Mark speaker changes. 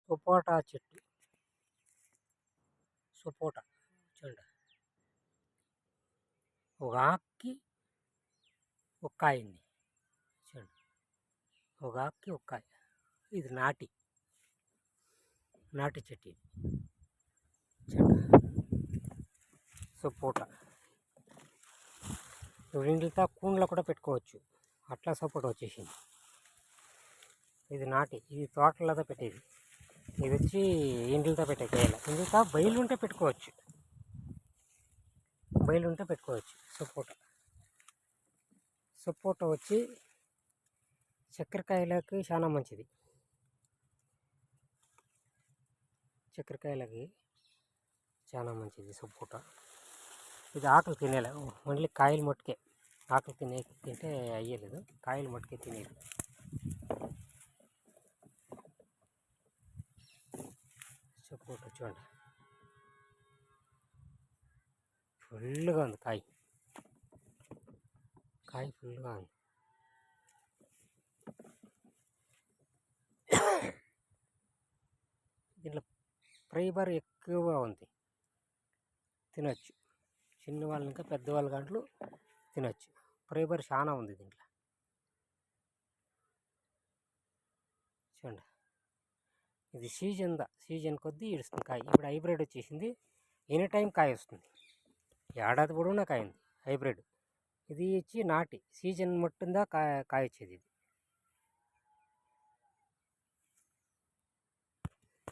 Speaker 1: సపోటా చెట్టు. సపోటా చూడండి, ఒక ఆకుకి ఒక కాయ ఉంది చూడండి, ఒక ఆకుకి ఒక కాయ. ఇది నాటి చెట్టు ఇది చూడండి, సపోటా. ఇప్పుడు ఇంటితో కూన్లో కూడా పెట్టుకోవచ్చు, అట్లా సపోటా వచ్చేసింది. ఇది ఇది తోటలతో పెట్టేది. ఇది వచ్చి ఇంటితో పెట్టే కాయలు. ఇంటితో బయలు ఉంటే పెట్టుకోవచ్చు, సపోటా వచ్చి చక్కెరకాయలకి చాలా మంచిది. సపోటా. ఇది ఆకులు తినేలే, ఓన్లీ కాయలు మట్టుకే. ఆకులు తింటే అయ్యలేదు, కాయలు మట్టుకే తినేది. సపోటా చూడండి, ఫుల్గా ఉంది కాయ ఫుల్గా ఉంది. దీంట్లో ఫైబర్ ఎక్కువగా ఉంది, తినచ్చు. చిన్నవాళ్ళు ఇంకా పెద్దవాళ్ళు గంటలు తినచ్చు. ఫైబర్ చాలా ఉంది దీంట్లో చూడండి. ఇది సీజన్ కొద్దీ ఇడుస్తుంది కాయ. ఇప్పుడు హైబ్రిడ్ వచ్చేసింది, ఎనీ టైం కాయ వస్తుంది, ఏడాది పొడవునా కాయ ఉంది హైబ్రిడ్. ఇది వచ్చి సీజన్ మట్టుందా కాయ వచ్చేది ఇది.